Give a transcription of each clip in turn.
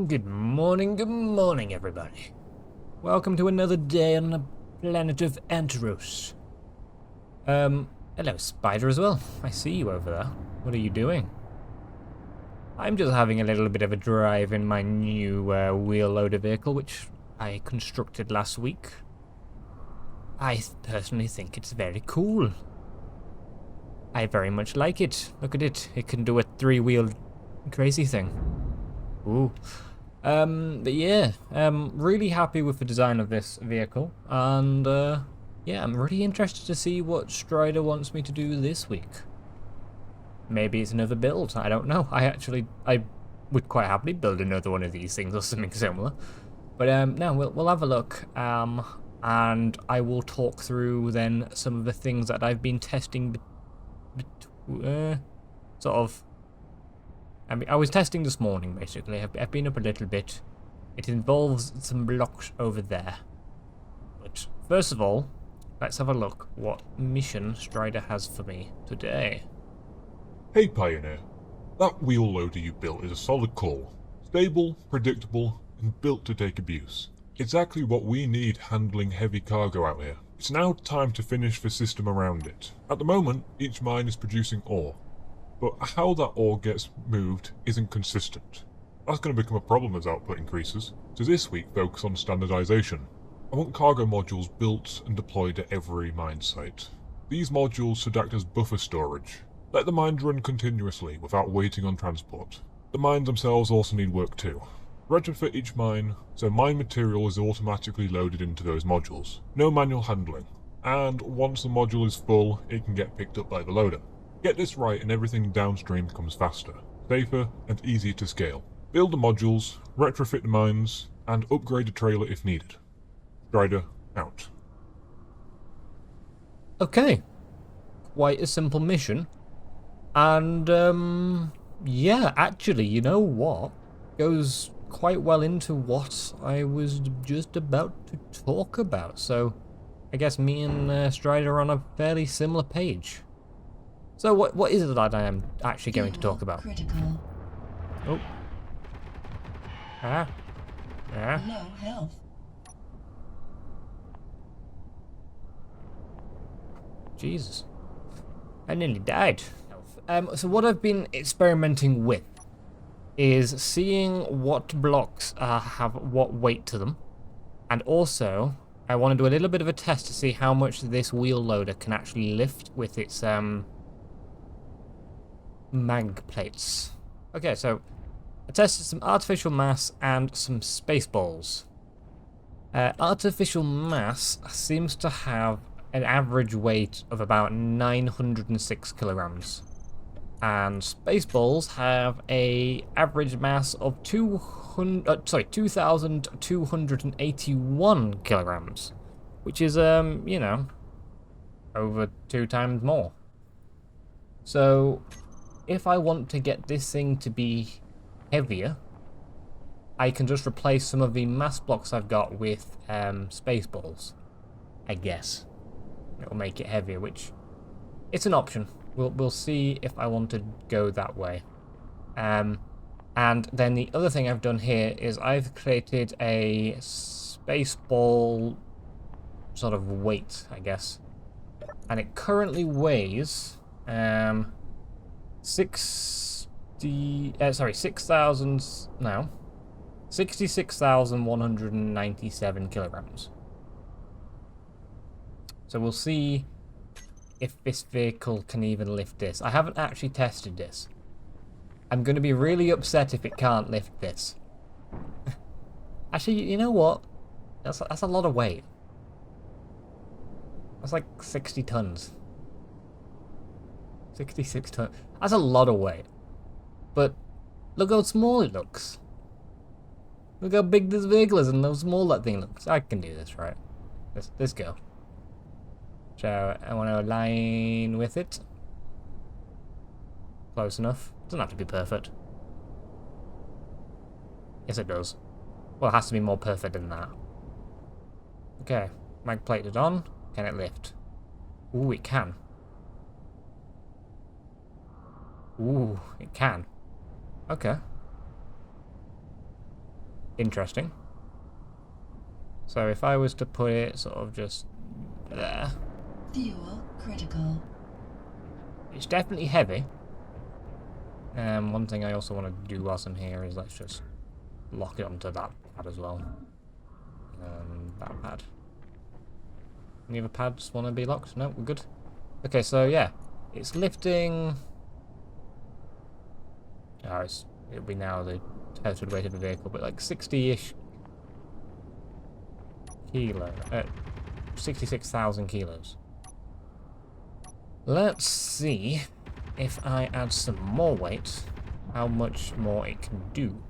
good morning, everybody. Welcome to another day on the planet of Anteros. Hello, Spider as well. I see you over there. What are you doing? I'm just having a little bit of a drive in my new wheel loader vehicle, which I constructed last week. I personally think it's very cool. I very much like it. Look at it. It can do a three-wheeled crazy thing. Ooh. But yeah, really happy with the design of this vehicle, and yeah, I'm really interested to see what Strider wants me to do this week. Maybe it's another build, I don't know. I would quite happily build another one of these things or something similar. But no, we'll have a look, and I will talk through then some of the things that I've been testing, sort of. I mean, I was testing this morning, basically. I've been up a little bit. It involves some blocks over there. But first of all, let's have a look what mission Strider has for me today. Hey Pioneer, that wheel loader you built is a solid core. Stable, predictable, and built to take abuse. Exactly what we need handling heavy cargo out here. It's now time to finish the system around it. At the moment, each mine is producing ore. But how that ore gets moved isn't consistent. That's going to become a problem as output increases. So this week focus on standardization. I want cargo modules built and deployed at every mine site. These modules should act as buffer storage. Let the mines run continuously without waiting on transport. The mines themselves also need work too. Retrofit each mine so mine material is automatically loaded into those modules. No manual handling. And once the module is full, it can get picked up by the loader. Get this right and everything downstream becomes faster, safer, and easier to scale. Build the modules, retrofit the mines, and upgrade the trailer if needed. Strider, out. Okay. Quite a simple mission. And, yeah, actually, you know what? Goes quite well into what I was just about to talk about. So, I guess me and Strider are on a fairly similar page. So what is it that I am actually going to talk about? Critical. Oh. Ah. Ah. Low health. Jesus. I nearly died. So what I've been experimenting with is seeing what blocks have what weight to them. And also, I want to do a little bit of a test to see how much this wheel loader can actually lift with its mag plates. Okay, so I tested some artificial mass and some space balls. Artificial mass seems to have an average weight of about 906 kilograms. And space balls have a average mass of 2,281 kilograms, which is you know, over 2 times more. So if I want to get this thing to be heavier, I can just replace some of the mass blocks I've got with space balls, I guess. It'll make it heavier, which it's an option. We'll see if I want to go that way. And then the other thing I've done here is I've created a space ball sort of weight, I guess. And it currently weighs 66,197 kilograms. So we'll see if this vehicle can even lift this. I haven't actually tested this. I'm going to be really upset if it can't lift this. Actually, you know what? That's a lot of weight. That's like 60 tons. 66 tons. That's a lot of weight. But look how small it looks. Look how big this vehicle is and how small that thing looks. I can do this, right? Let's go. So I want to align with it. Close enough. Doesn't have to be perfect. Yes, it does. Well, it has to be more perfect than that. Okay, mag plate is on. Can it lift? Ooh, it can. Ooh, it can. Okay. Interesting. So if I was to put it sort of just there. Fuel critical. It's definitely heavy. One thing I also want to do whilst I'm here is let's just lock it onto that pad as well. That pad. Any other pads want to be locked? No, we're good. Okay, so yeah, it's lifting. Oh, it'll be now the total weight of the vehicle, but like 60-ish kilo, 66,000 kilos. Let's see if I add some more weight, how much more it can do.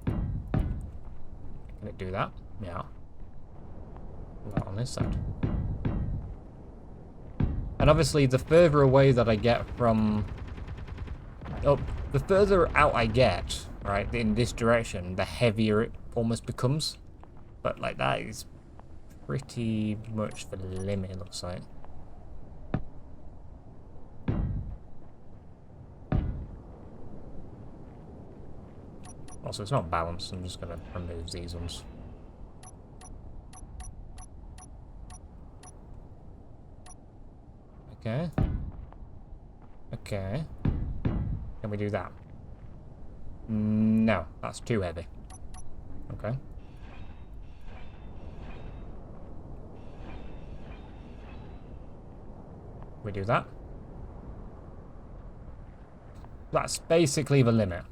Can it do that? Yeah. Not on this side. And obviously, the further away that I get from... Oh, the further out I get, right, in this direction, the heavier it almost becomes. But, like, that is pretty much the limit, it looks like. Also, it's not balanced. I'm just going to remove these ones. Okay. Okay. Can we do that? No, that's too heavy. Okay. We do that. That's basically the limit.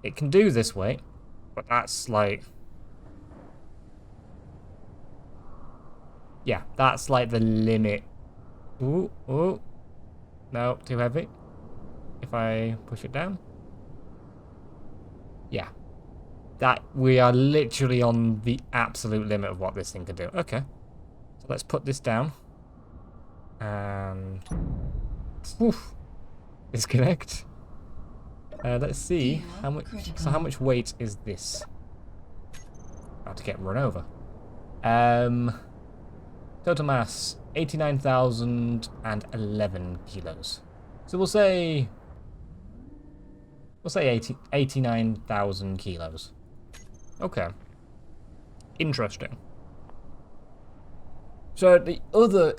It can do this weight, but that's like... Yeah, that's like the limit. Ooh, ooh. No, too heavy. If I push it down. Yeah. That, we are literally on the absolute limit of what this thing can do. Okay. So let's put this down. And... Oof. Disconnect. Let's see how much. So how much weight is this? About to get run over. Total mass 89,011 kilos. So we'll say 89,000 kilos. Okay. Interesting. So the other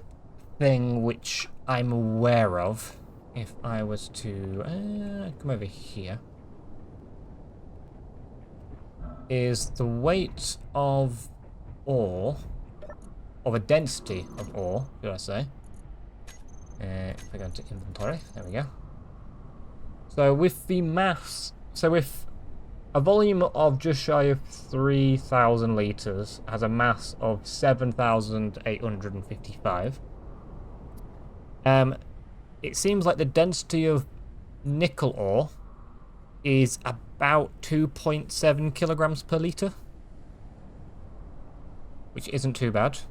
thing which I'm aware of, if I was to come over here, is the weight of ore, or the density of ore, should I say. If I go into inventory, there we go. So with the mass, so with a volume of just shy of 3,000 litres has a mass of 7,855. It seems like the density of nickel ore is about 2.7 kilograms per litre, which isn't too bad.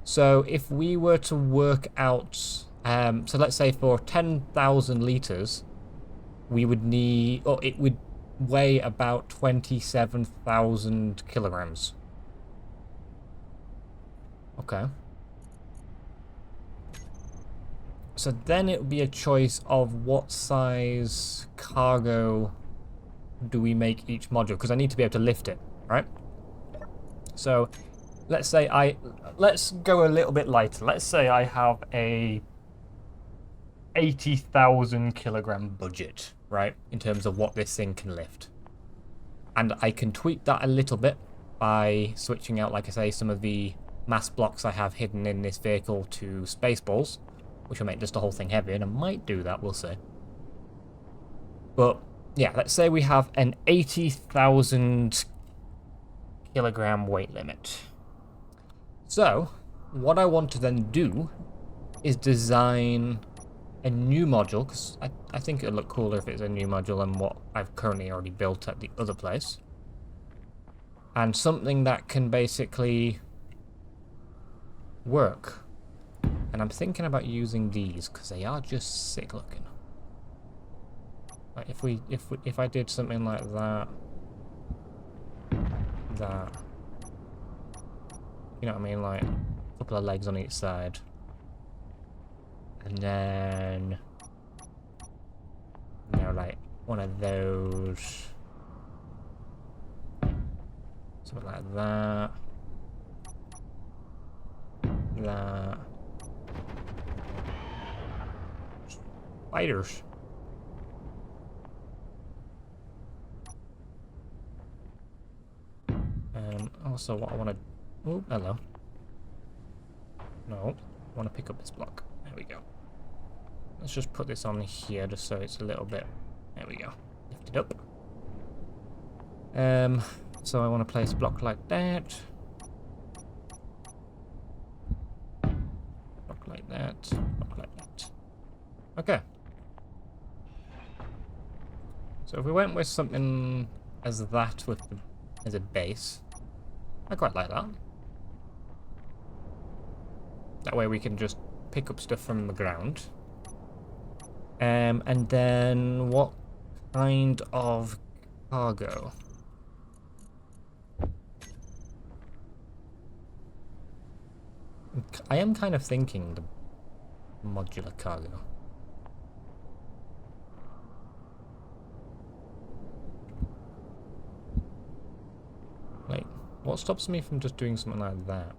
So if we were to work out, so let's say for 10,000 litres, we would need, or it would weigh about 27,000 kilograms. Okay. So then it would be a choice of what size cargo do we make each module, because I need to be able to lift it, right? So let's say let's go a little bit lighter. Let's say I have a 80,000 kilogram budget, right, in terms of what this thing can lift. And I can tweak that a little bit by switching out, like I say, some of the mass blocks I have hidden in this vehicle to spaceballs, which will make just the whole thing heavier, and I might do that, we'll see. But yeah, let's say we have an 80,000 kilogram weight limit. So what I want to then do is design a new module, because I think it'll look cooler if it's a new module than what I've currently already built at the other place. And something that can basically work. And I'm thinking about using these because they are just sick looking. Like if I did something like that, you know what I mean, like a couple of legs on each side, and then, you know, like one of those. Something like that. That. Spiders. Also what I want to... Oh, hello. No, I want to pick up this block. There we go. Let's just put this on here just so it's a little bit... There we go. Lift it up. So I want to place a block like that. Block like that. Block like that. Okay. So if we went with something as that with the, as a base, I quite like that. That way we can just pick up stuff from the ground. And then what kind of cargo? I am kind of thinking the modular cargo. Like, what stops me from just doing something like that?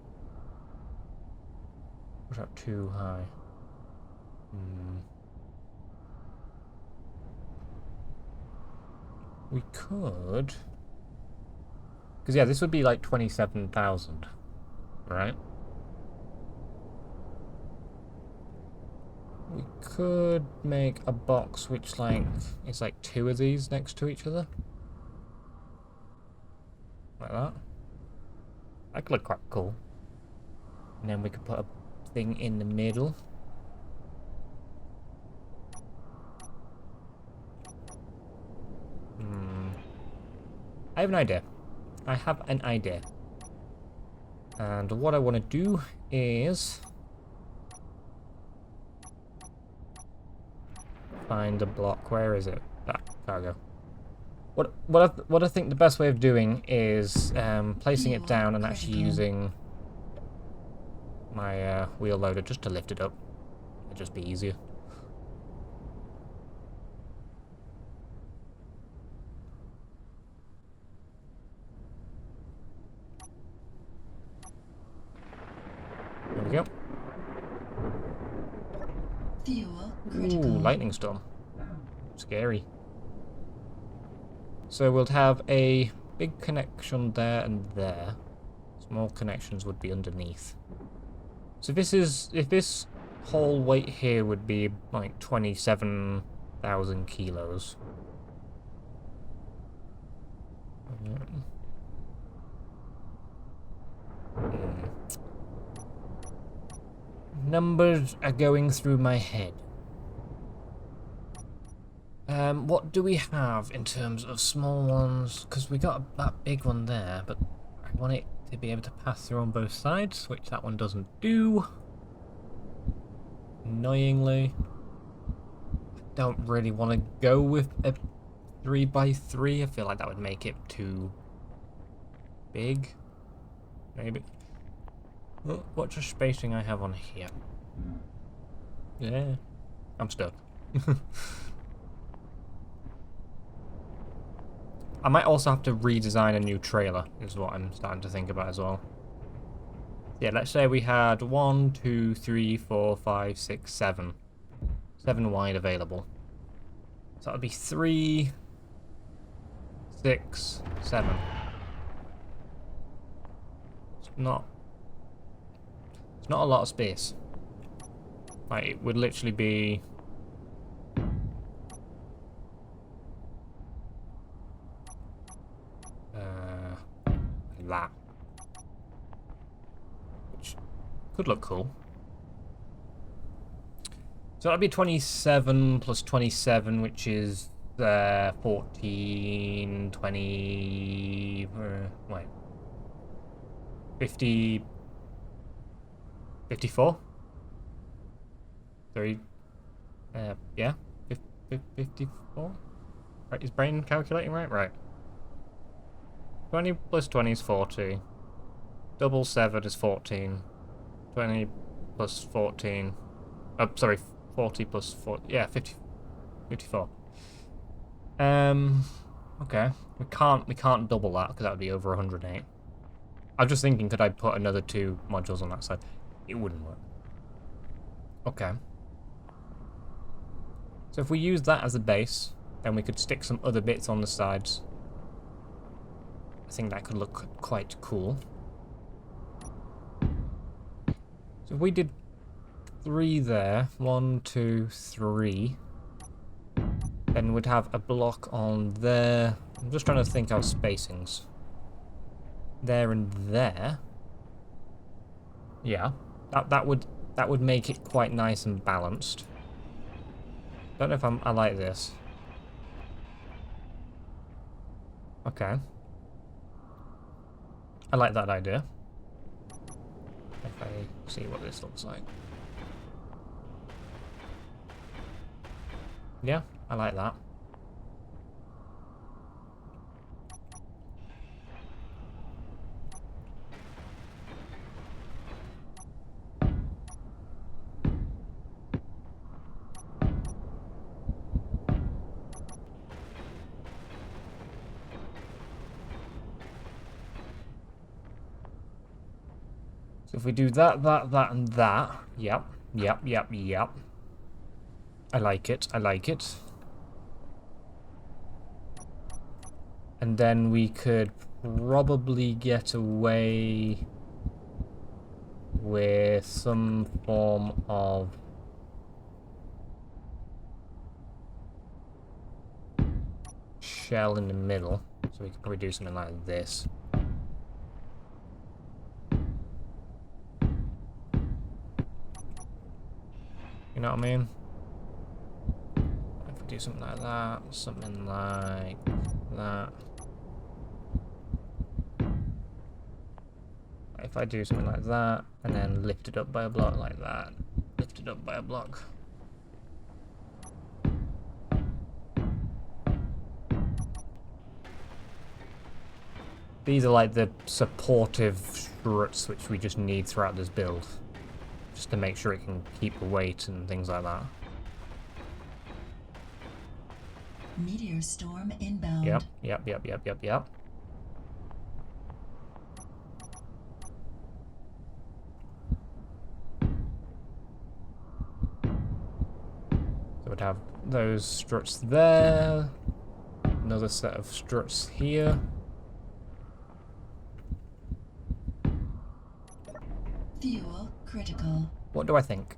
Push up too high. We could... Because, yeah, this would be like 27,000, right? We could make a box which, like, is like two of these next to each other. Like that. That could look quite cool. And then we could put a thing in the middle. I have an idea. I have an idea. And what I want to do is find a block. Where is it? That cargo. What I think the best way of doing is placing it down and actually using my wheel loader just to lift it up. It'd just be easier. There we go. Fuel critical. Ooh, lightning storm. Scary. So we'll have a big connection there and there. Small connections would be underneath. So if this whole weight here would be like 27,000 kilos. Numbers are going through my head. What do we have in terms of small ones? Because we got that big one there, but I want it to be able to pass through on both sides, which that one doesn't do. Annoyingly. I don't really want to go with a 3x3. I feel like that would make it too big. Maybe. Oh, what's the spacing I have on here? Yeah, I'm stuck. I might also have to redesign a new trailer, is what I'm starting to think about as well. Yeah, let's say we had 1, 2, 3, 4, 5, 6, 7. 7 wide available. So that would be 3, 6, 7. It's not a lot of space. Like, it would literally be... that. Which could look cool. So that'd be 27 plus 27, which is 14, 20... wait. 50... 54? 3... yeah? 54? Right, is brain calculating right? Right. 20 plus 20 is 40. Double 7 is 14. 20 plus 14. Oh, sorry, 40 plus 4. Yeah, 50, 54. Okay. We can't double that because that would be over 108. I was just thinking, could I put another 2 modules on that side? It wouldn't work. Okay. So if we use that as a base, then we could stick some other bits on the sides. I think that could look quite cool. So if we did 3 there, 1, 2, 3, then we'd have a block on there. I'm just trying to think out spacings. There and there. Yeah, that would make it quite nice and balanced. Don't know if I like this. Okay. I like that idea. If I see what this looks like. Yeah, I like that. So if we do that, and that. Yep. I like it. And then we could probably get away with some form of shell in the middle. So we could probably do something like this. You know what I mean? If we do something like that, something like that. If I do something like that, and then lift it up by a block like that, lift it up by a block. These are like the supportive struts which we just need throughout this build. Just to make sure it can keep the weight and things like that. Meteor storm inbound. Yep. So we'd have those struts there. Another set of struts here. Fuel critical. What do I think?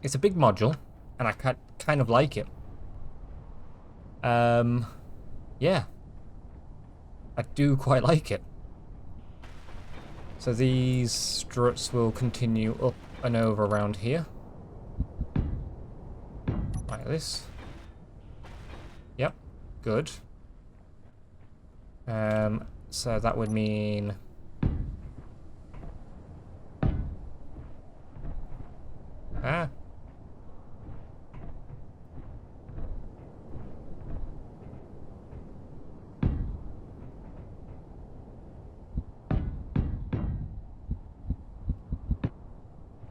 It's a big module, and I kind of like it. Yeah. I do quite like it. So these struts will continue up and over around here. Like this. Yep, good. So that would mean... Ah.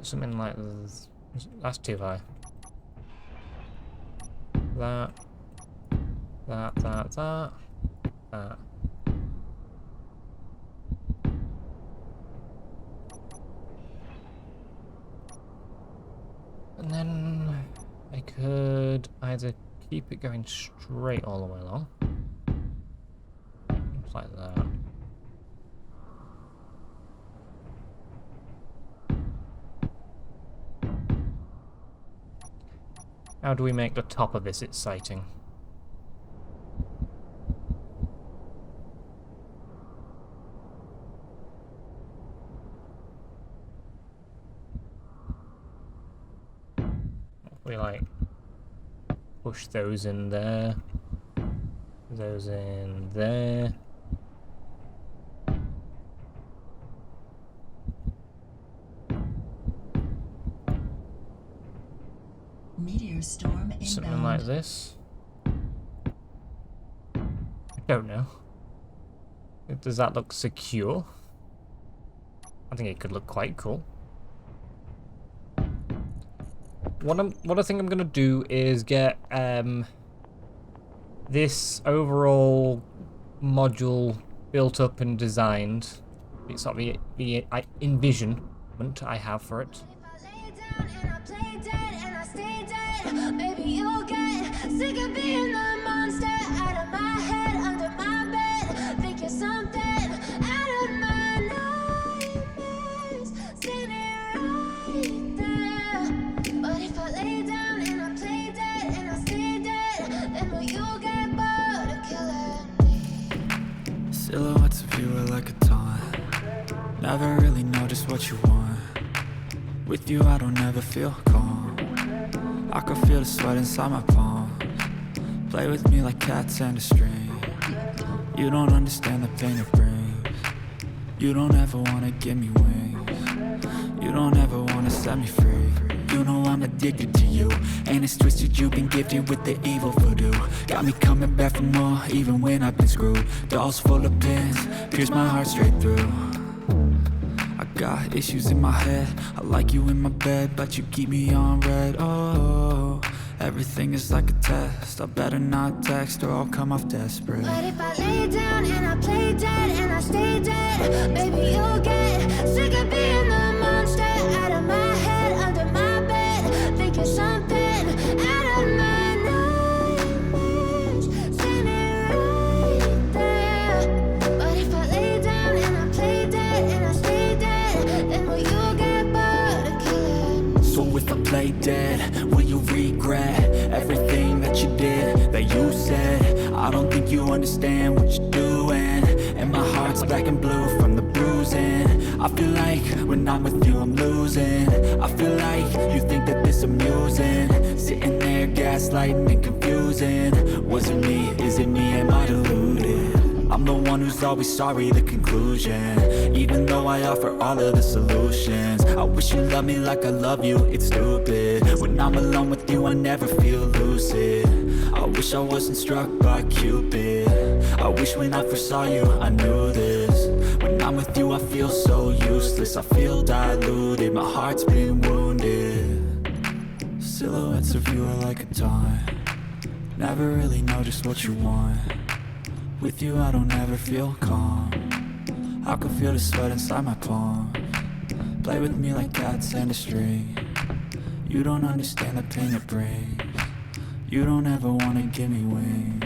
Something like this. That's too high. That. And then I could either keep it going straight all the way along. Just like that. How do we make the top of this exciting? We like push those in there, those in there. Meteor storm inbound. Something like this. I don't know. Does that look secure? I think it could look quite cool. what I think I'm gonna do is get this overall module built up and designed. It's sort of the envisionment I have for it. Maybe you'll get sick of being the monster out of my head, under my bed. Think you're something out of my nightmares. Standing right there. But if I lay down and I play dead and I stay dead, then will you get bored of killing me? Silhouettes of you are like a taunt. Never really know just what you want. With you I don't ever feel calm. I can feel the sweat inside my palms. Play with me like cats and a string. You don't understand the pain it brings. You don't ever wanna give me wings. You don't ever wanna set me free. You know I'm addicted to you, and it's twisted. You've been gifted with the evil voodoo. Got me coming back for more, even when I've been screwed. Dolls full of pins, pierce my heart straight through. I got issues in my head. I like you in my bed, but you keep me on red. Oh, everything is like a test. I better not text or I'll come off desperate. But if I lay down and I play dead and I stay dead, maybe you'll get sick of being the monster out of my head, under my bed. Think you're something out of my nightmares. Standing right there. But if I lay down and I play dead and I stay dead, then will you get bored of killing me? So if I play dead, will you regret everything that you did, that you said? I don't think you understand what you're doing, and my heart's black and blue from the bruising. I feel like when I'm with you I'm losing. I feel like you think that this amusing. Sitting there gaslighting and confusing. Was it me? Is it me? Am I deluded? I'm the one who's always sorry, the conclusion. Even though I offer all of the solutions. I wish you loved me like I love you, it's stupid. When I'm alone with you I never feel lucid. I wish I wasn't struck by Cupid. I wish when I first saw you I knew this. When I'm with you I feel so useless. I feel diluted, my heart's been wounded. Silhouettes of you are like a taunt. Never really know just what you want. With you I don't ever feel calm. I can feel the sweat inside my palms. Play with me like cats and a string. You don't understand the pain it brings. You don't ever wanna give me wings.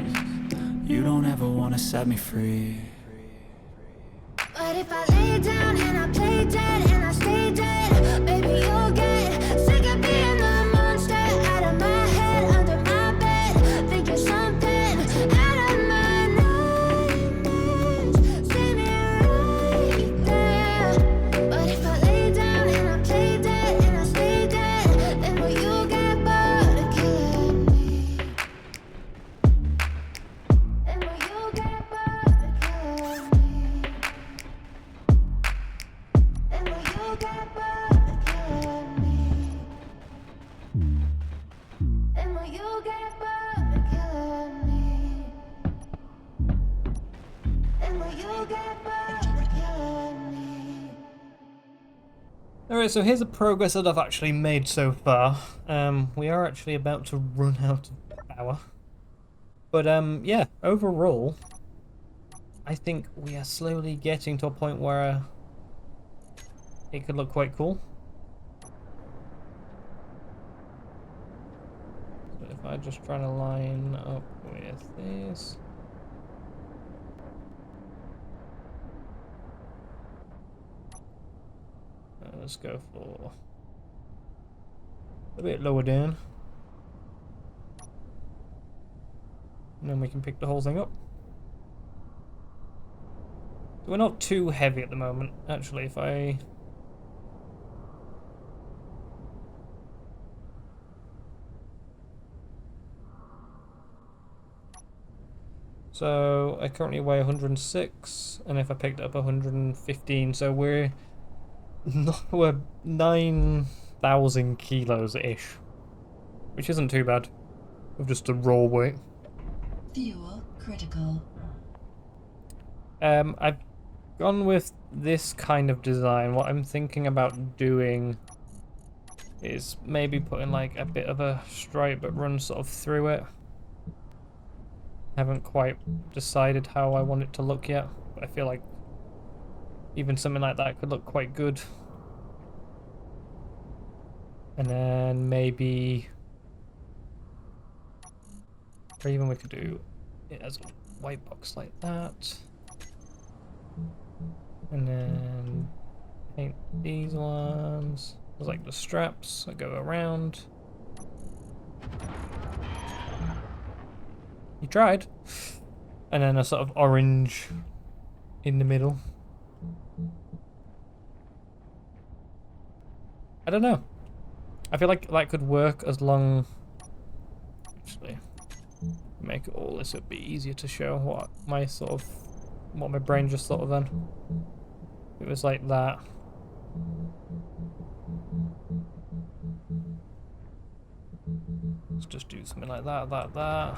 You don't ever wanna set me free. But if I lay down and I play dead and I stay dead, maybe you'll get sick of being the monster out of my head, under my bed. Think you're something out of my nightmares. Standing right there. But if I lay down and I play dead and I stay dead, then will you get bored of killing me? Then will you get bored of killing me? And will you get bored of killing me? And will you get bored of killing me? And will you get bored of killing me? Alright, so here's the progress that I've actually made so far. We are actually about to run out of power. But yeah, overall, I think we are slowly getting to a point where it could look quite cool. So if I just try to line up with this. Let's go for a bit lower down. And then we can pick the whole thing up. We're not too heavy at the moment, actually. If I... So I currently weigh 106, and if I picked up 115, so we're 9,000 kilos-ish, which isn't too bad with just a raw weight. Fuel critical. I've gone with this kind of design. What I'm thinking about doing is maybe putting like a bit of a stripe that runs sort of through it. Haven't quite decided how I want it to look yet, but I feel like even something like that could look quite good. And then maybe, or even we could do it as a white box like that. And then paint these ones. There's like the straps that go around. You tried. And then a sort of orange in the middle. I don't know. I feel like that could work as long... Actually, make all this a bit easier to show what my sort of... what my brain just thought of then. It was like that. Let's just do something like that, that.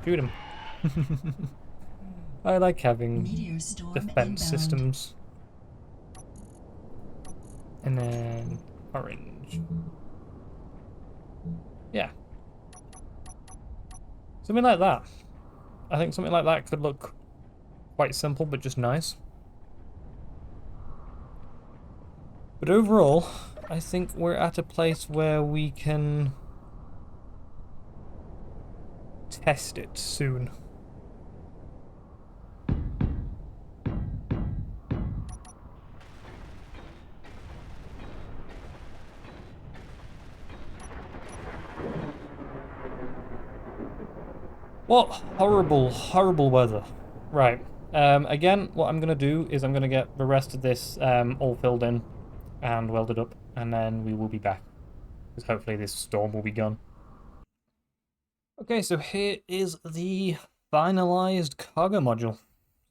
Shoot him. I like having Meteor storm defense inbound. systems. And then orange. Yeah. Something like that. I think something like that could look quite simple, but just nice. But overall, I think we're at a place where we can test it soon. What horrible, horrible weather. Right. Again, what I'm going to do is I'm going to get the rest of this all filled in and welded up, and then we will be back. Because hopefully this storm will be gone. Okay, so here is the finalized cargo module.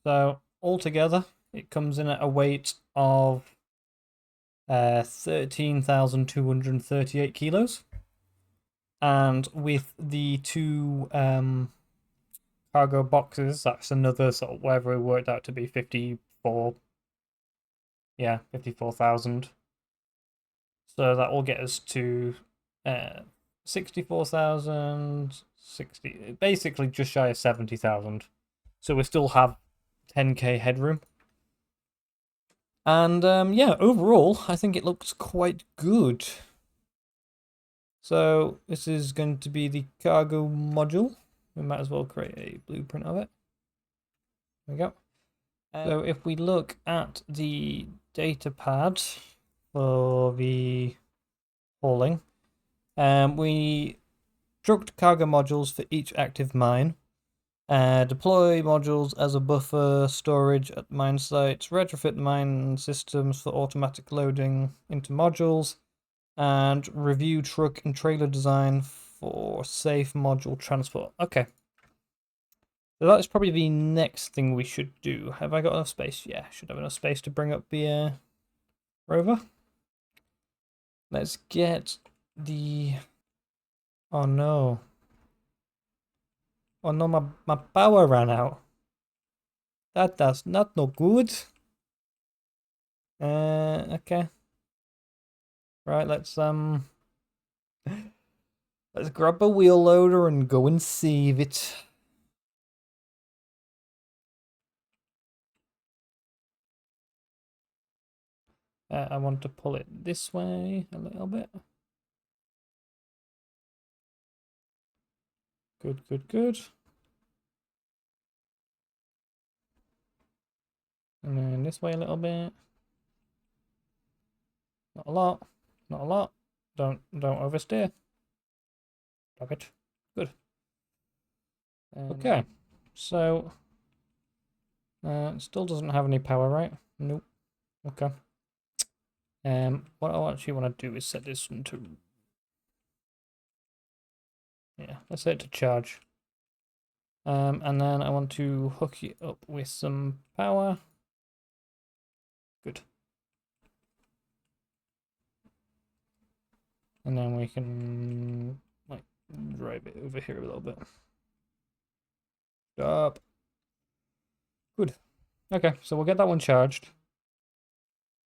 So altogether, it comes in at a weight of 13,238 kilos. And with the two cargo boxes, that's another sort of whatever it worked out to be 54. Yeah, 54,000. So that will get us to 64,060, basically just shy of 70,000. So we still have 10k headroom. And yeah, overall, I think it looks quite good. So this is going to be the cargo module. We might as well create a blueprint of it. There we go. So if we look at the data pad for the hauling, we construct cargo modules for each active mine, deploy modules as a buffer storage at mine sites, retrofit mine systems for automatic loading into modules, and review truck and trailer design for safe module transport. Okay. So that's probably the next thing we should do. Have I got enough space? Yeah, should have enough space to bring up the rover. Let's get the... Oh no. Oh no, my power ran out. That does not no good. Okay. Right, let's grab a wheel loader and go and save it. I want to pull it this way a little bit. Good, good, good. And then this way a little bit. Not a lot. Not a lot. Don't oversteer. Stop it. Good. Okay. So it still doesn't have any power, right? Nope. Okay. What I actually want to do is set this one to... Yeah, let's set it to charge. And then I want to hook it up with some power. Good. And then we can like drive it over here a little bit. Stop. Good. Okay, so we'll get that one charged.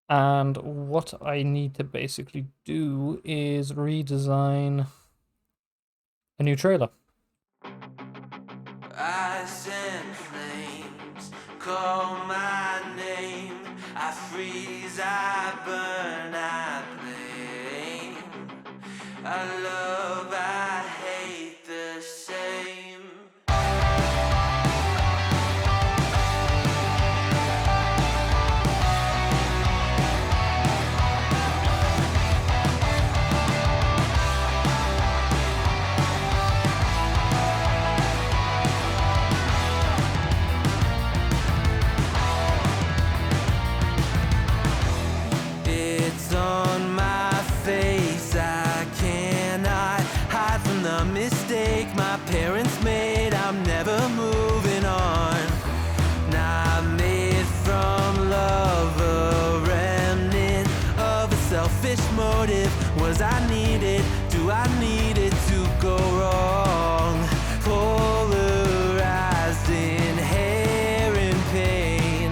And what I need to basically do is redesign a new trailer. Ice and flames call my name. I freeze, I burn, I blame. I love, I hate the same. It's on my face, I cannot hide from the mistake my parents made. I'm never moving on. Not made from love, a remnant of a selfish motive. Was I needed? Do I need it to go wrong? Polarized, inherent pain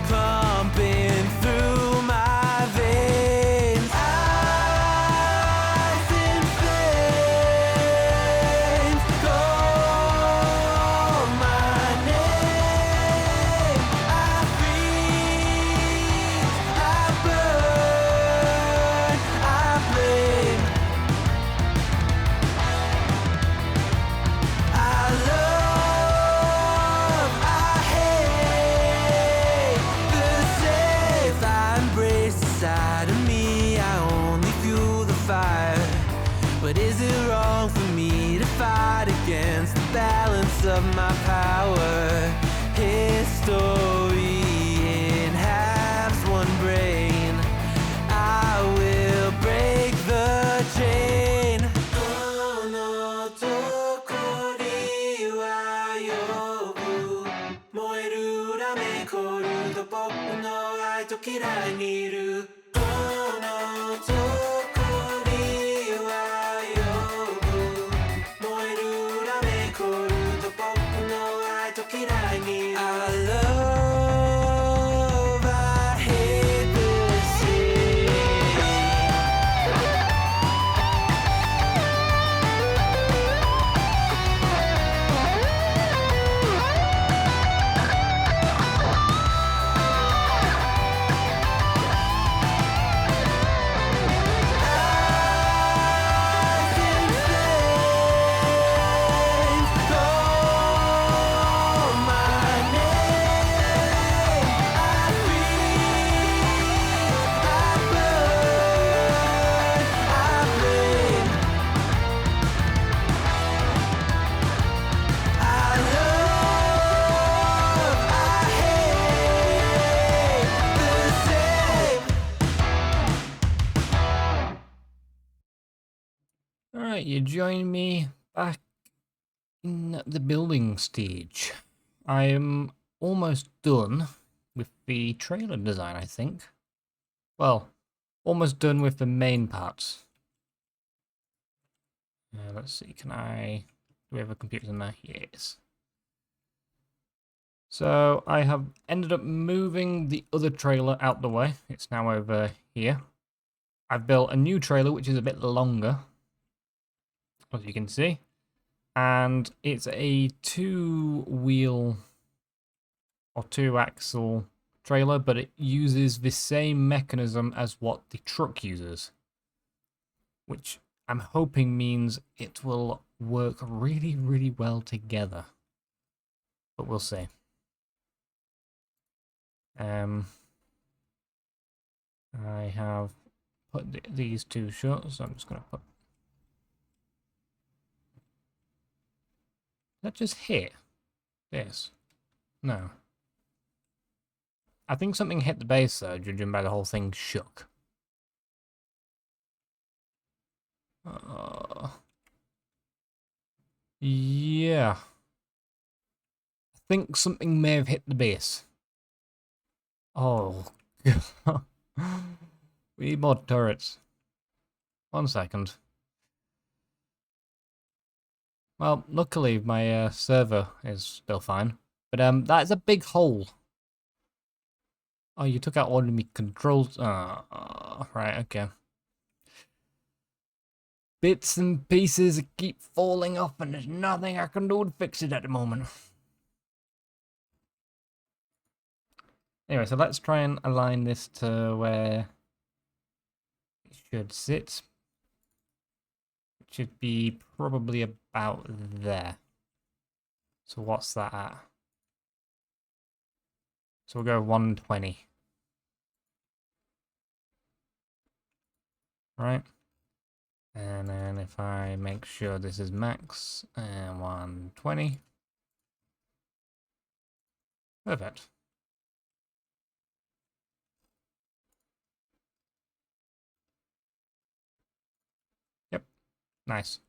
pumping through my veins. Ice and flames call my name. I freeze, I burn, I blame. I love, I hate the same. I embrace the side of me, I only fuel the fire. But is it wrong for me to fight against the balance of my power? History in halves, one brain. I will break the chain. Oh no, tokori wa yobu. Moeru rame koru to boku no ai to kirai ni iru. Oh no, tokori wa yobu. Moeru rame koru to boku no ai to kirai ni iru. I love, I hate the same. Alright, you join me back in the building stage. I am almost done with the trailer design, I think. Well, almost done with the main parts. Let's see, do we have a computer in there? Yes. So I have ended up moving the other trailer out the way. It's now over here. I've built a new trailer which is a bit longer, as you can see. And it's a two-wheel or two-axle trailer, but it uses the same mechanism as what the truck uses, which I'm hoping means it will work really, really well together. But we'll see. I have put these two shut, so I'm just going to put... Did that just hit this? No. I think something hit the base though, judging by the whole thing shook. Yeah. I think something may have hit the base. Oh, God. We need more turrets. 1 second. Well, luckily my server is still fine. But that is a big hole. Oh, you took out all of me controls. Right, okay. Bits and pieces keep falling off and there's nothing I can do to fix it at the moment. Anyway, so let's try and align this to where it should sit. It should be probably about there. So what's that at? So we'll go 120. Right? And then if I make sure this is max and 120. Perfect. Yep, nice.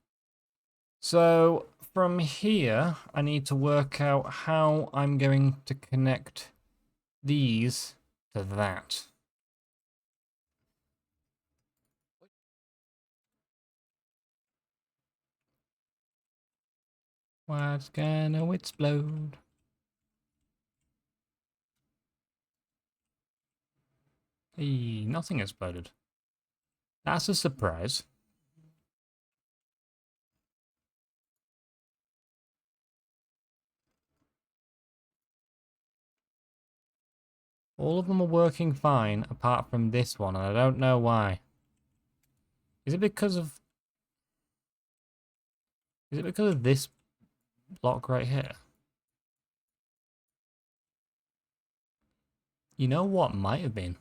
So from here, I need to work out how I'm going to connect these to that. What's gonna explode? Hey, nothing exploded. That's a surprise. All of them are working fine, apart from this one, and I don't know why. Is it because of... Is it because of this block right here? You know what might have been?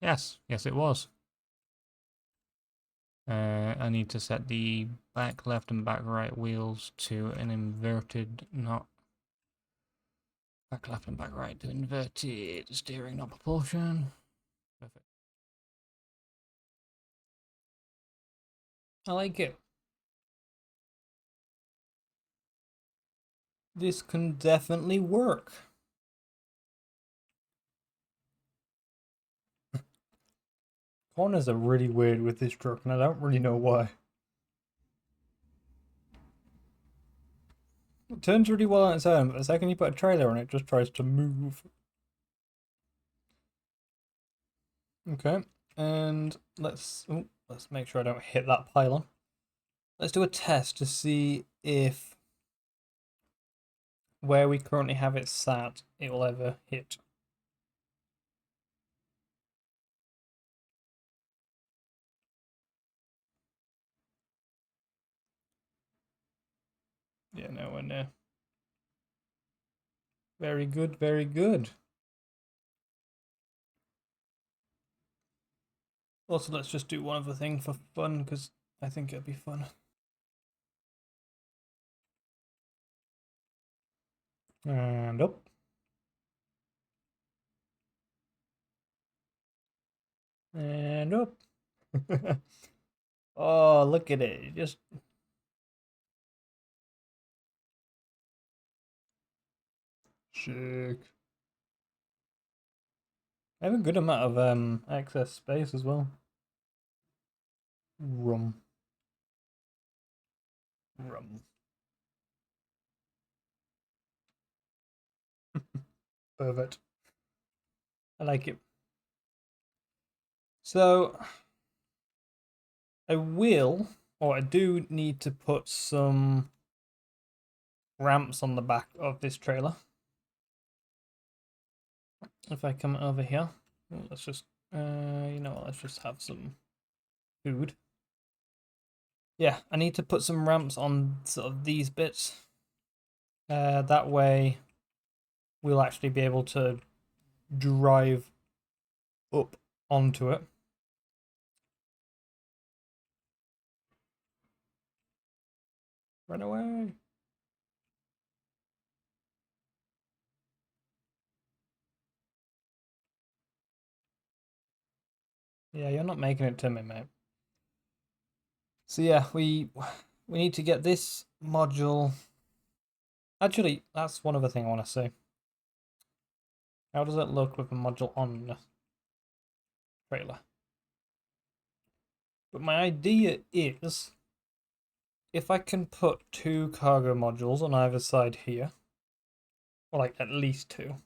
Yes, yes it was. I need to set the back left and back right wheels to an inverted, not... Back left and back right to inverted steering, not propulsion. Perfect. I like it. This can definitely work. Corners are really weird with this truck, and I don't really know why. It turns really well on its own, but the second you put a trailer on it, it just tries to move. Okay, and let's make sure I don't hit that pylon. Let's do a test to see if where we currently have it sat, it will ever hit. Yeah, nowhere near. Very good, very good. Also, let's just do one other thing for fun, because I think it'll be fun. And up. And up. Oh, look at it. Just sick. I have a good amount of excess space as well. Rum. Rum. Perfect. I like it. So I will, or I do need to put some ramps on the back of this trailer. If I come over here, let's just, you know what, let's just have some food. Yeah, I need to put some ramps on sort of these bits. That way we'll actually be able to drive up onto it. Run away. Yeah, you're not making it to me, mate. So yeah, we need to get this module. Actually, that's one other thing I want to say. How does it look with a module on the trailer? But my idea is if I can put 2 cargo modules on either side here, or like at least 2.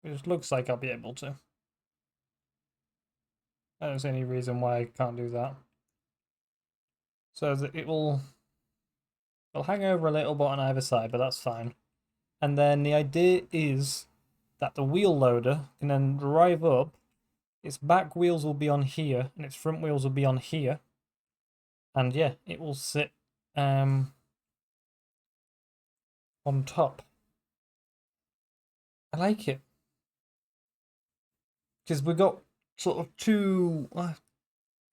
It looks like I'll be able to. I don't see any reason why I can't do that. So that it'll hang over a little bit on either side, but that's fine. And then the idea is that the wheel loader can then drive up. Its back wheels will be on here, and its front wheels will be on here. And yeah, it will sit on top. I like it. Because we've got sort of two... I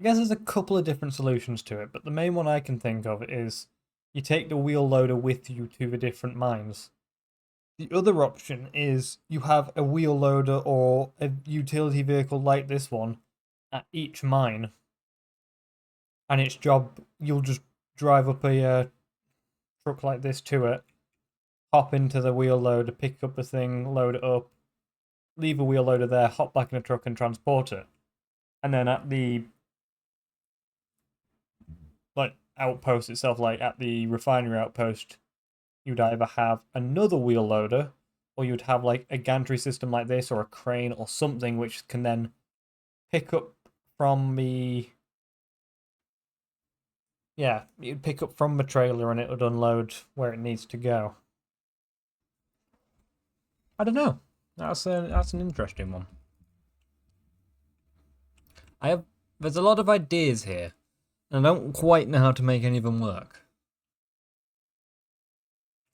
guess there's a couple of different solutions to it, but the main one I can think of is you take the wheel loader with you to the different mines. The other option is you have a wheel loader or a utility vehicle like this one at each mine. And its job, you'll just drive up a truck like this to it, hop into the wheel loader, pick up the thing, load it up, leave a wheel loader there, hop back in a truck and transport it. And then at the outpost itself, like at the refinery outpost, you'd either have another wheel loader or you'd have like a gantry system like this or a crane or something which can then pick up from the you'd pick up from the trailer and it would unload where it needs to go. I don't know. That's an interesting one. There's a lot of ideas here, and I don't quite know how to make any of them work.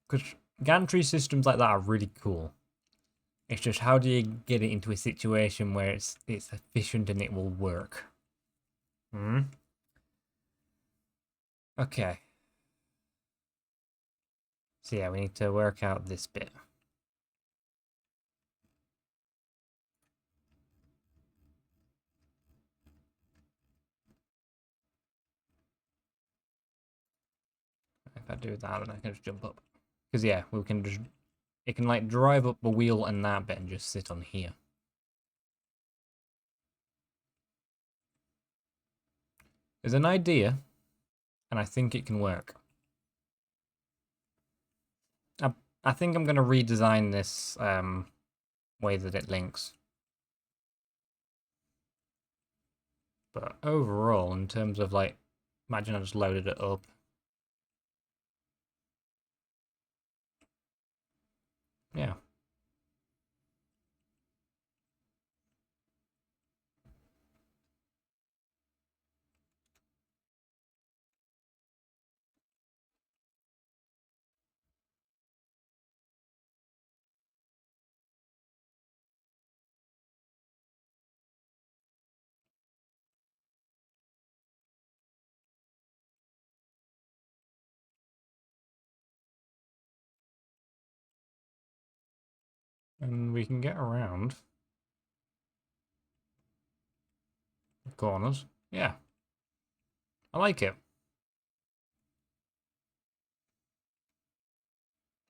Because gantry systems like that are really cool. It's just how do you get it into a situation where it's efficient and it will work? Okay. So yeah, we need to work out this bit. If I do that, then I can just jump up. Because yeah, we can just... It can like drive up the wheel and that bit and just sit on here. There's an idea, and I think it can work. I think I'm going to redesign this way that it links. But overall, in terms of like, imagine I just loaded it up. Yeah. And we can get around the corners. Yeah. I like it.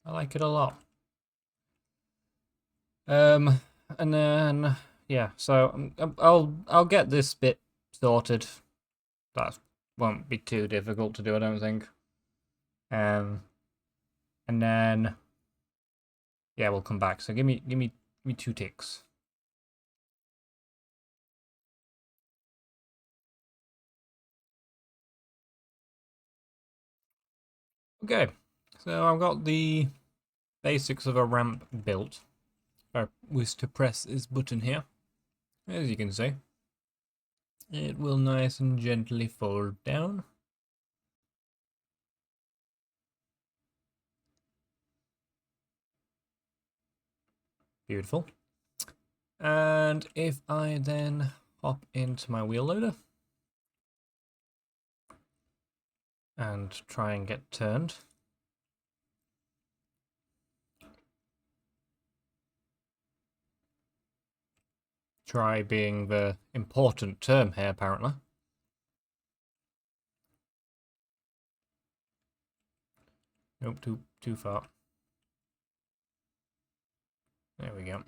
I like it a lot. And then yeah, so I'll get this bit sorted. That won't be too difficult to do, I don't think. And then yeah, we'll come back. So give me 2 ticks. Okay, so I've got the basics of a ramp built. If I was to press this button here, as you can see, it will nice and gently fold down. Beautiful. And if I then hop into my wheel loader and try and get turned. Try being the important term here, apparently. Nope, too far. There we go.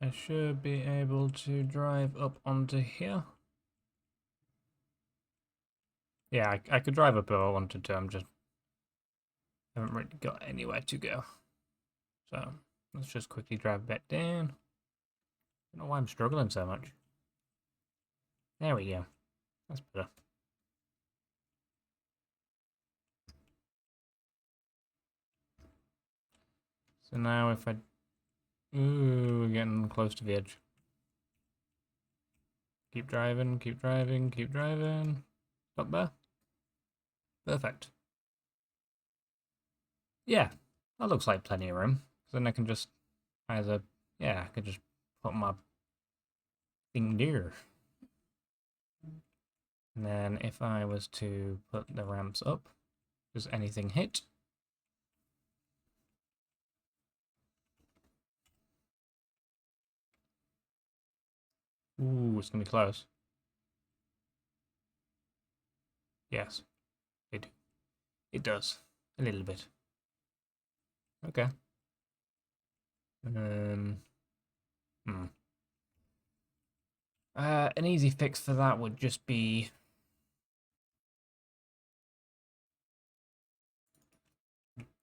I should be able to drive up onto here. Yeah, I could drive up if I wanted to. I'm just haven't really got anywhere to go. So let's just quickly drive back down. I don't know why I'm struggling so much. There we go. That's better. So now if I... Ooh, we're getting close to the edge. Keep driving, keep driving, keep driving. Stop there. Perfect. Yeah, that looks like plenty of room. So then I can just either... Yeah, I could just put my thing there. And then if I was to put the ramps up, does anything hit? Ooh, it's gonna be close. Yes, it does. A little bit. Okay. An easy fix for that would just be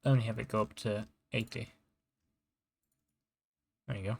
only have it go up to 80. There you go.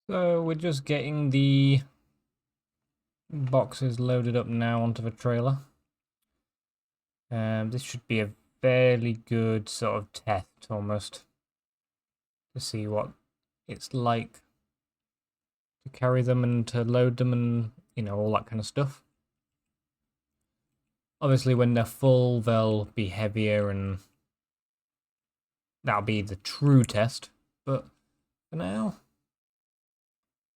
So we're just getting the boxes loaded up now onto the trailer. This should be a fairly good sort of test almost to see what it's like to carry them and to load them and, you know, all that kind of stuff. Obviously when they're full they'll be heavier and that'll be the true test, but for now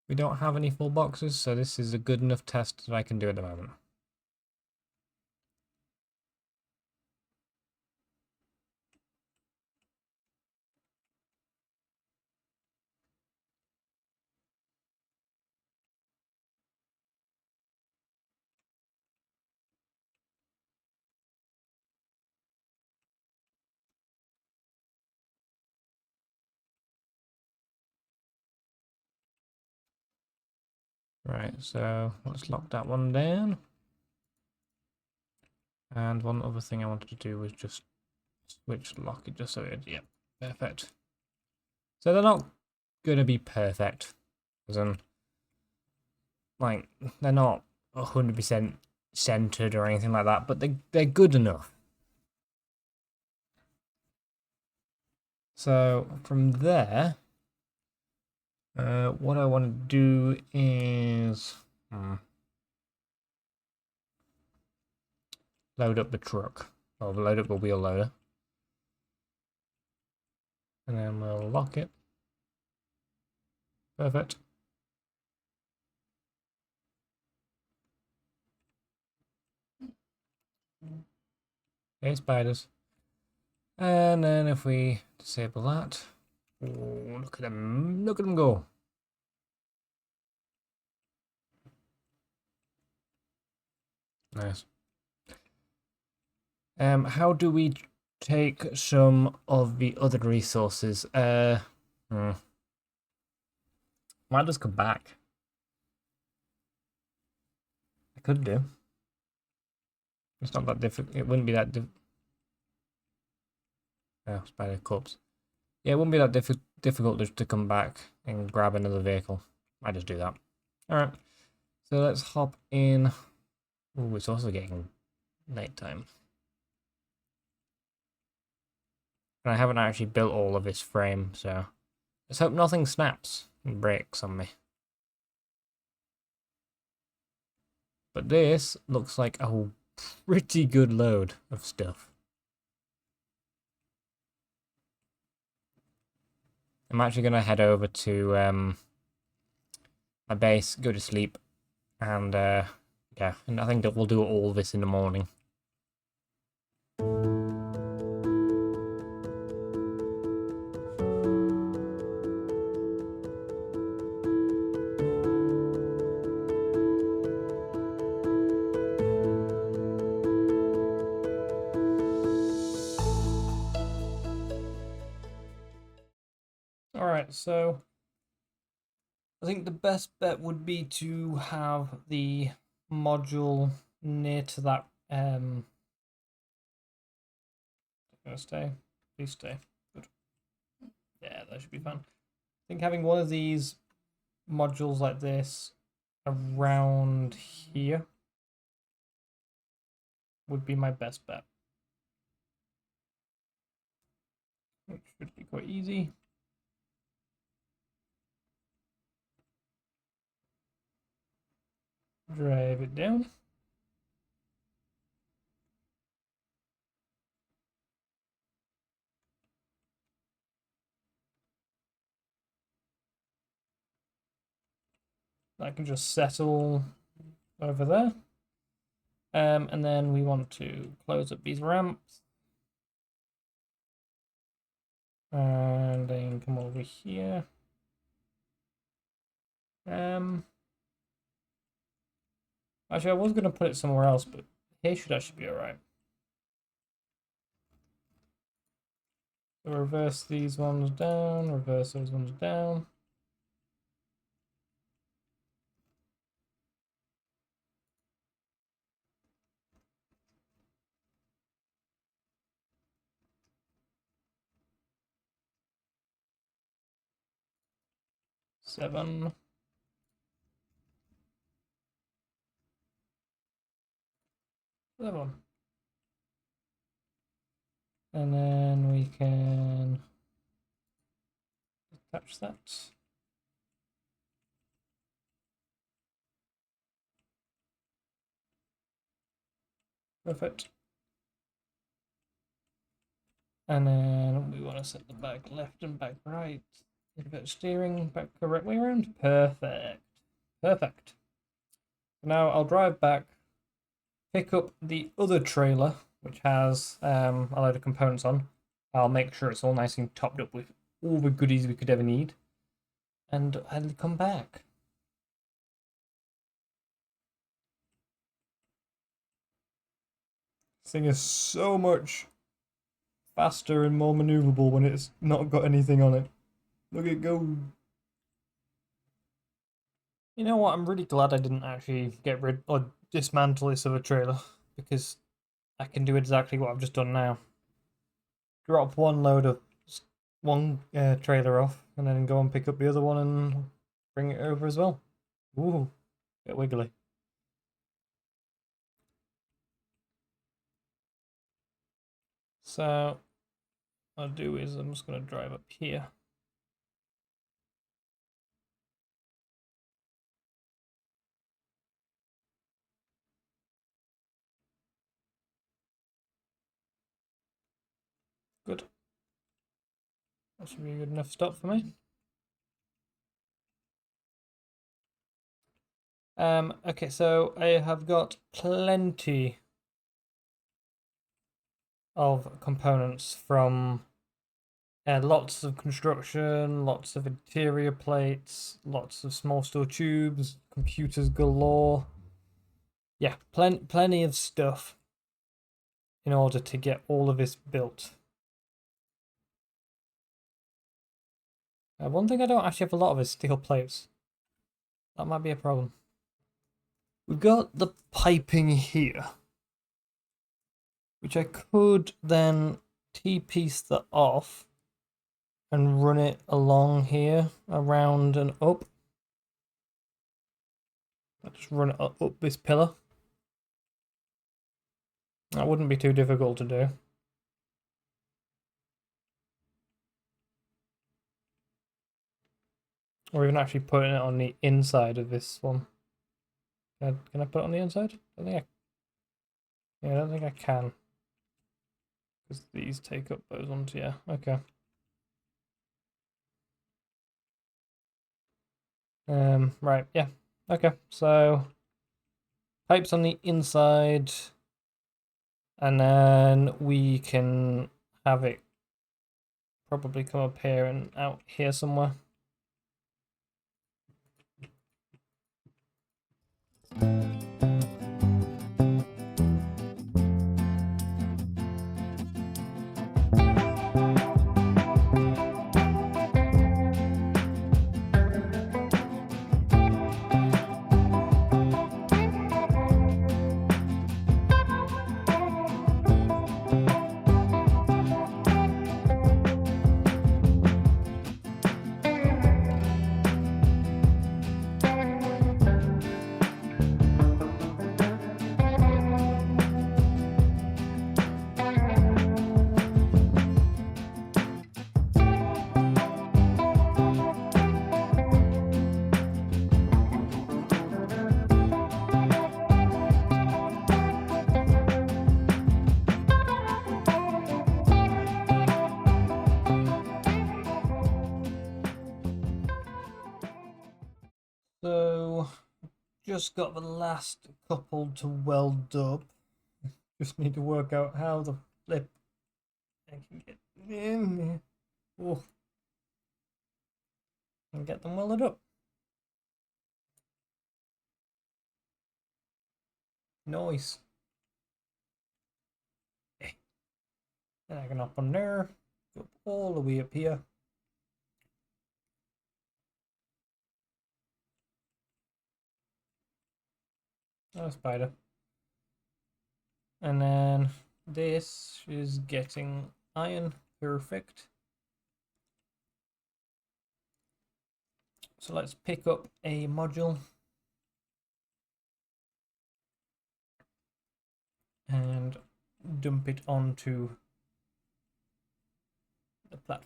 we don't have any full boxes, so this is a good enough test that I can do at the moment. Right, so let's lock that one down. And one other thing I wanted to do was just switch lock it just so it, yeah, perfect. So they're not gonna be perfect, as in, like, they're not 100% centered or anything like that, but they're good enough. So from there, what I want to do is load up the truck, or load up the wheel loader, and then we'll lock it. Perfect. Okay, spiders. And then if we disable that, oh, look at them go. Nice. How do we take some of the other resources? Might just come back. I could do. It's not that difficult. It wouldn't be that oh, spider corpse. Yeah, it wouldn't be that difficult just to come back and grab another vehicle. I just do that. Alright, so let's hop in. Oh, it's also getting nighttime. And I haven't actually built all of this frame, so let's hope nothing snaps and breaks on me. But this looks like a pretty good load of stuff. I'm actually going to head over to my base, go to sleep, and yeah, and I think that we'll do all this in the morning. Alright, so I think the best bet would be to have the module near to that gonna stay. Please stay. Good. Yeah, that should be fun. I think having one of these modules like this around here would be my best bet. Which should be quite easy. Drive it down. I can just settle over there. And then we want to close up these ramps. And then come over here. Actually, I was going to put it somewhere else, but here should actually be alright. So reverse these ones down, reverse those ones down. Seven. That one. And then we can attach that. Perfect. And then we want to set the back left and back right. Bit of steering back the correct way around. Perfect. Perfect. Now I'll drive back, pick up the other trailer, which has a load of components on. I'll make sure it's all nice and topped up with all the goodies we could ever need. And I'll come back. This thing is so much faster and more maneuverable when it's not got anything on it. Look at it go. You know what? I'm really glad I didn't actually get rid or dismantle this other trailer, because I can do exactly what I've just done now. Drop one load of one trailer off, and then go and pick up the other one and bring it over as well. Ooh, bit wiggly. So what I'll do is I'm just going to drive up here. Good. That should be a good enough stop for me. Okay, so I have got plenty of components from lots of construction, lots of interior plates, lots of small steel tubes, computers galore. Yeah, plenty of stuff in order to get all of this built. One thing I don't actually have a lot of is steel plates. That might be a problem. We've got the piping here. which I could then T-piece that off and run it along here, around and up. I'll just run it up this pillar. That wouldn't be too difficult to do. Or even actually putting it on the inside of this one. Can I put it on the inside? I think I don't think I can. Because these take up those ones, yeah. Okay. Right, yeah. Okay, so pipes on the inside, and then we can have it probably come up here and out here somewhere. So, just got the last couple to weld up. Just need to work out how the flip I can get in there. Oh. And get them welded up. Nice. Then I can up on there, go all the way up here. Oh, spider. And then this is getting iron. Perfect. So let's pick up a module and dump it onto the platform.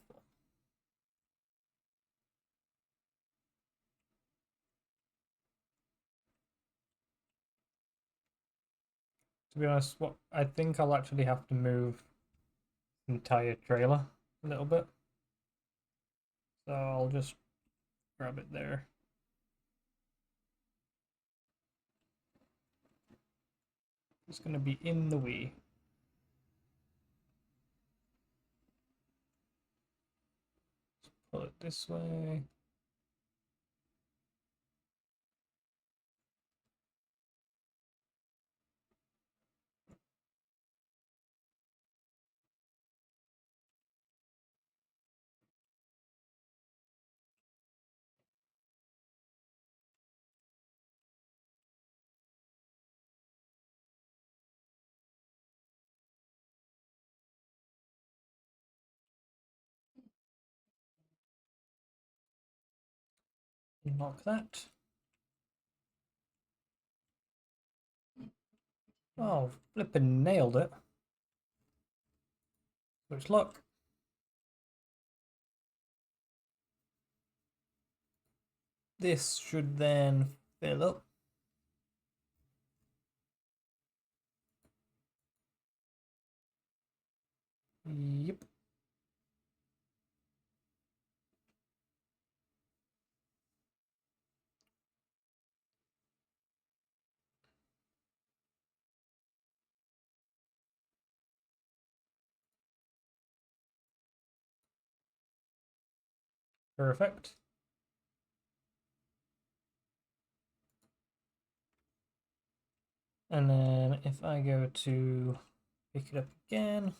To be honest, what I think I'll actually have to move the entire trailer a little bit. So I'll just grab it there. It's going to be in the way. Pull it this way. Unlock that. Oh, flippin' nailed it. Which luck. This should then fill up. Yep. Perfect. And then if I go to pick it up again,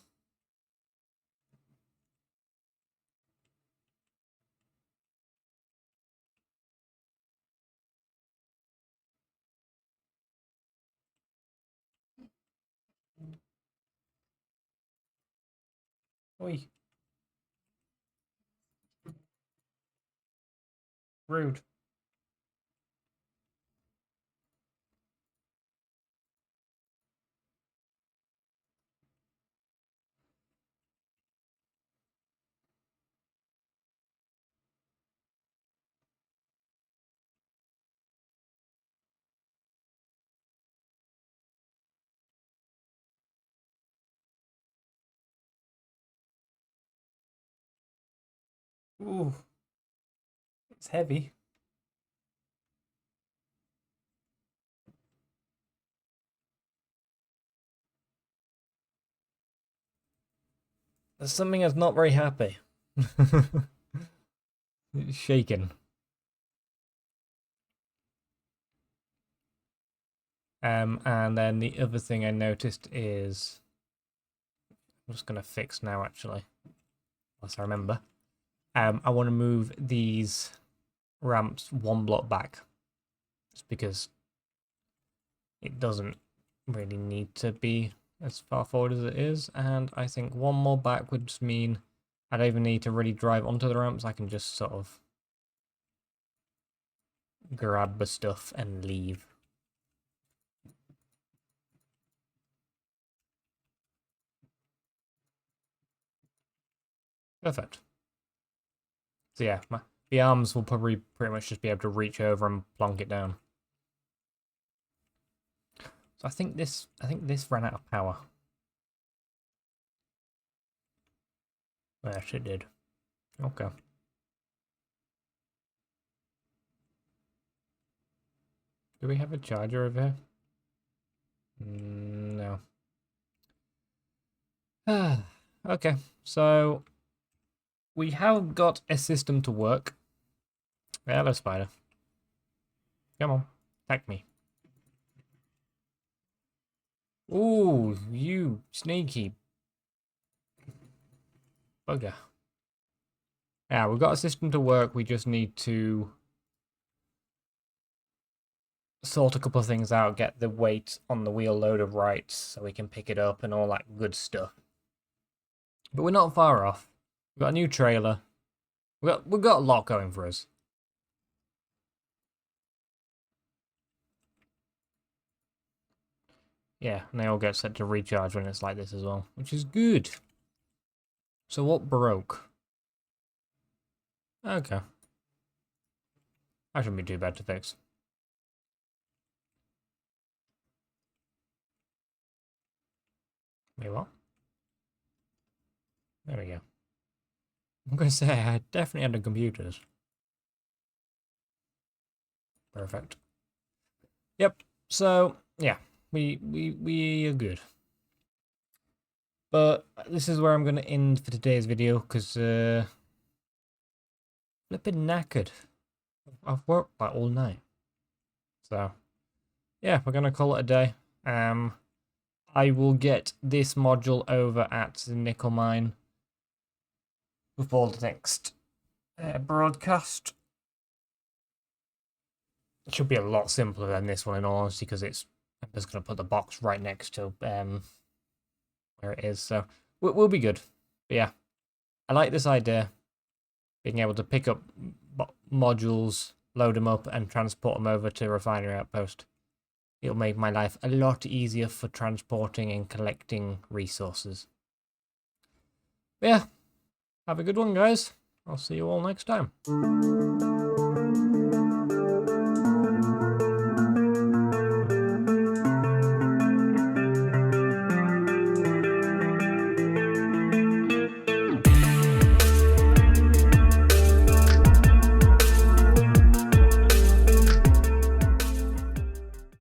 Oi. Rude. Ooh. It's heavy. There's something that's not very happy. It's shaking. And then the other thing I noticed is, I'm just gonna fix now actually, unless I remember. I want to move these ramps one block back, just because it doesn't really need to be as far forward as it is, and I think one more back would just mean I don't even need to really drive onto the ramps. I can just sort of grab the stuff and leave. Perfect. So yeah, the arms will probably pretty much just be able to reach over and plonk it down. So I think this ran out of power. Yes, it did. Okay. Do we have a charger over here? No. Okay, so we have got a system to work. Hello, spider. Come on, attack me. Ooh, you sneaky bugger. Yeah, we've got a system to work. We just need to sort a couple of things out, get the weight on the wheel loaded right so we can pick it up and all that good stuff. But we're not far off. We've got a new trailer. We've got a lot going for us. Yeah, and they all get set to recharge when it's like this as well, which is good. So what broke? Okay. That shouldn't be too bad to fix. Wait, what? There we go. I'm going to say I definitely had the computers. Perfect. Yep. So, yeah. We are good. But this is where I'm going to end for today's video, because flipping knackered. I've worked like all night. So, yeah, we're going to call it a day. I will get this module over at the nickel mine before the next broadcast. It should be a lot simpler than this one in all honesty, because I'm just going to put the box right next to where it is, so we'll be good. But yeah, I like this idea, being able to pick up modules, load them up and transport them over to Refinery Outpost. It'll make my life a lot easier for transporting and collecting resources. But yeah, have a good one guys. I'll see you all next time.